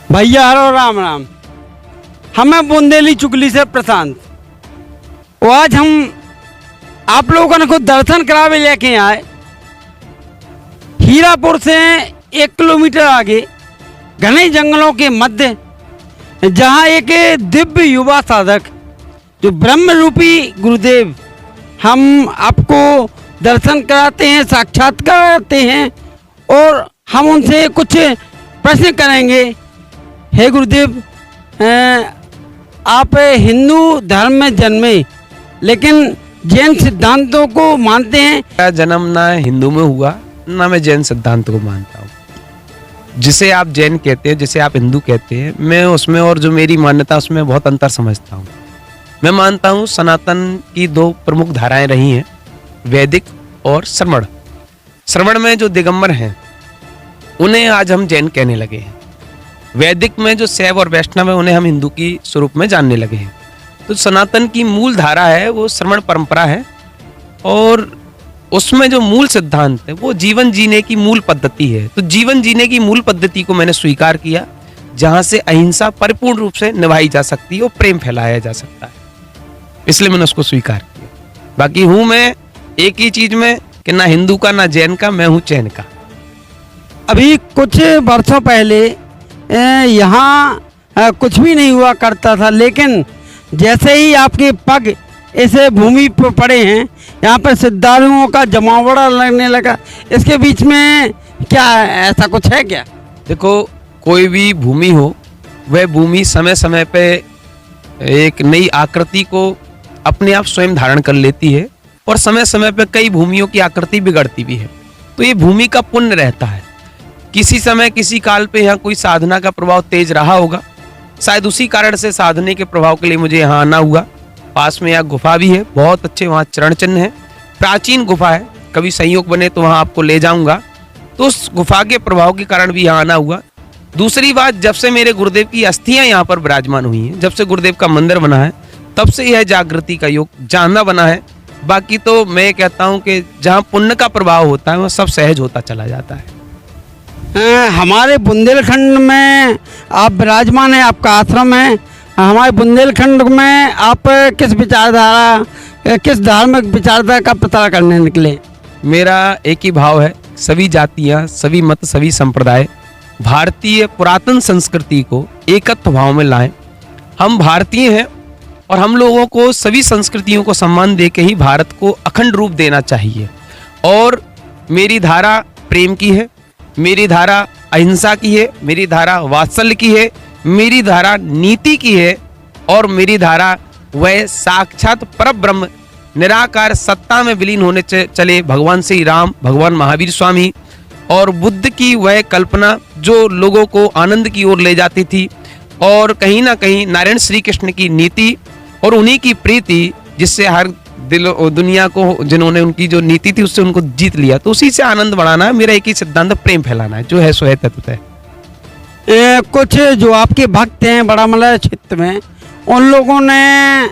भैया हरो राम राम। हमें बुंदेली चुगली से प्रशांत। और आज हम आप लोगों को दर्शन करावे लेके आए हीरापुर से 1 किलोमीटर आगे घने जंगलों के मध्य, जहाँ एक दिव्य युवा साधक जो ब्रह्म रूपी गुरुदेव, हम आपको दर्शन कराते हैं, साक्षात्कार कराते हैं और हम उनसे कुछ प्रश्न करेंगे। हे गुरुदेव, आप हिंदू धर्म में जन्मे लेकिन जैन सिद्धांतों को मानते हैं। मेरा जन्म ना हिंदू में हुआ ना मैं जैन सिद्धांत को मानता हूँ। जिसे आप जैन कहते हैं, जिसे आप हिंदू कहते हैं, मैं उसमें और जो मेरी मान्यता उसमें बहुत अंतर समझता हूँ। मैं मानता हूँ सनातन की 2 प्रमुख धाराएं रही हैं, वैदिक और श्रमण। श्रमण में जो दिगंबर हैं उन्हें आज हम जैन कहने लगे हैं। वैदिक में जो शैव और वैष्णव है उन्हें हम हिंदू की स्वरूप में जानने लगे हैं। तो सनातन की मूल धारा है वो श्रमण परंपरा है और उसमें जो मूल सिद्धांत है वो जीवन जीने की मूल पद्धति है। तो जीवन जीने की मूल पद्धति को मैंने स्वीकार किया, जहां से अहिंसा परिपूर्ण रूप से निभाई जा सकती है और प्रेम फैलाया जा सकता है, इसलिए मैंने उसको स्वीकार किया। बाकी हूं मैं एक ही चीज में कि ना हिंदू का ना जैन का, मैं हूं चैन का। अभी कुछ वर्षों पहले यहाँ कुछ भी नहीं हुआ करता था, लेकिन जैसे ही आपके पग इस भूमि पर पड़े हैं, यहाँ पर श्रद्धालुओं का जमावड़ा लगने लगा। इसके बीच में क्या ऐसा कुछ है क्या? देखो, कोई भी भूमि हो, वह भूमि समय समय पे एक नई आकृति को अपने आप स्वयं धारण कर लेती है और समय समय पे कई भूमियों की आकृति बिगड़ती भी है। तो ये भूमि का पुण्य रहता है। किसी समय किसी काल पे यहाँ कोई साधना का प्रभाव तेज रहा होगा, शायद उसी कारण से साधने के प्रभाव के लिए मुझे यहाँ आना हुआ। पास में यहाँ गुफा भी है, बहुत अच्छे वहाँ चरण चिन्ह है, प्राचीन गुफा है। कभी संयोग बने तो वहाँ आपको ले जाऊंगा। तो उस गुफा के प्रभाव के कारण भी यहाँ आना हुआ। दूसरी बात, जब से मेरे गुरुदेव की अस्थियां यहाँ पर विराजमान हुई हैं, जब से गुरुदेव का मंदिर बना है, तब से यह जागृति का योग जानना बना है। बाकी तो मैं कहता हूँ कि जहाँ पुण्य का प्रभाव होता है वह सब सहज होता चला जाता है। हमारे बुंदेलखंड में आप विराजमान हैं, आपका आश्रम है। हमारे बुंदेलखंड में आप किस विचारधारा, किस धार्मिक विचारधारा का प्रचार करने निकले? मेरा एक ही भाव है, सभी जातियाँ, सभी मत, सभी संप्रदाय भारतीय पुरातन संस्कृति को एकत्व भाव में लाएं। हम भारतीय हैं और हम लोगों को सभी संस्कृतियों को सम्मान दे के ही भारत को अखंड रूप देना चाहिए। और मेरी धारा प्रेम की है, मेरी धारा अहिंसा की है, मेरी धारा वात्सल्य की है, मेरी धारा नीति की है और मेरी धारा वह साक्षात परब्रह्म निराकार सत्ता में विलीन होने चले भगवान श्री राम, भगवान महावीर स्वामी और बुद्ध की वह कल्पना जो लोगों को आनंद की ओर ले जाती थी और कहीं ना कहीं नारायण श्री कृष्ण की नीति और उन्हीं की प्रीति, जिससे हर दिल दुनिया को, जिन्होंने उनकी जो नीति थी उससे उनको जीत लिया। तो उसी से आनंद बढ़ाना है। मेरा एक ही सिद्धांत प्रेम फैलाना है, जो है सो है तत्वतः। कुछ जो आपके भक्त हैं बड़ामला क्षेत्र में, उन लोगों ने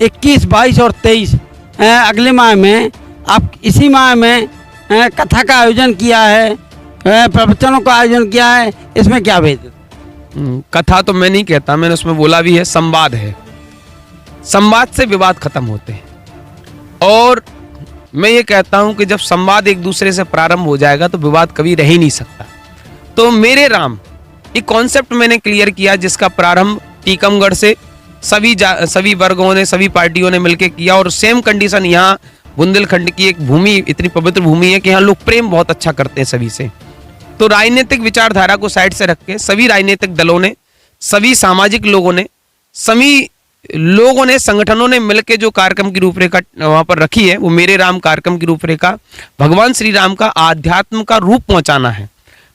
21, 22 और 23 अगले माह में, आप इसी माह में कथा का आयोजन किया है, प्रवचनों का आयोजन किया है। इसमें क्या भेद? कथा तो मैं नहीं कहता, मैंने उसमें बोला भी है, संवाद है। संवाद से विवाद खत्म होते हैं और मैं ये कहता हूं कि जब संवाद एक दूसरे से प्रारंभ हो जाएगा तो विवाद कभी रह ही नहीं सकता। तो मेरे राम एक कॉन्सेप्ट मैंने क्लियर किया, जिसका प्रारंभ टीकमगढ़ से सभी वर्गों ने, सभी पार्टियों ने मिलकर किया और सेम कंडीशन यहाँ बुंदेलखंड की एक भूमि, इतनी पवित्र भूमि है कि यहाँ लोग प्रेम बहुत अच्छा करते हैं सभी से। तो राजनीतिक विचारधारा को साइड से रख के सभी राजनीतिक दलों ने, सभी सामाजिक लोगों ने, सभी लोगों ने, संगठनों ने मिलकर जो कार्यक्रम की रूपरेखा वहां पर रखी है, वो मेरे राम कार्यक्रम की रूपरेखा भगवान श्री राम का आध्यात्म का रूप पहुंचाना है।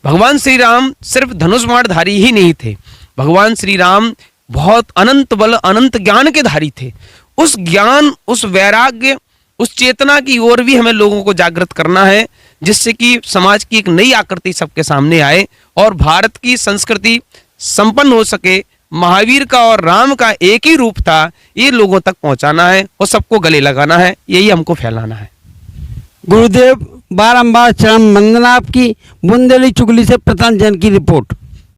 भगवान श्री राम सिर्फ धनुष बाणधारी ही नहीं थे, भगवान श्री राम बहुत अनंत बल, अनंत ज्ञान के धारी थे। उस ज्ञान, उस वैराग्य, उस चेतना की ओर भी हमें लोगों को जागृत करना है, जिससे कि समाज की एक नई आकृति सबके सामने आए और भारत की संस्कृति संपन्न हो सके। महावीर का और राम का एक ही रूप था, ये लोगों तक पहुंचाना है और सबको गले लगाना है, यही हमको फैलाना है। गुरुदेव बारंबार चरण वंदना आपकी। बुंदेली चुगली से प्रशांत जैन की रिपोर्ट।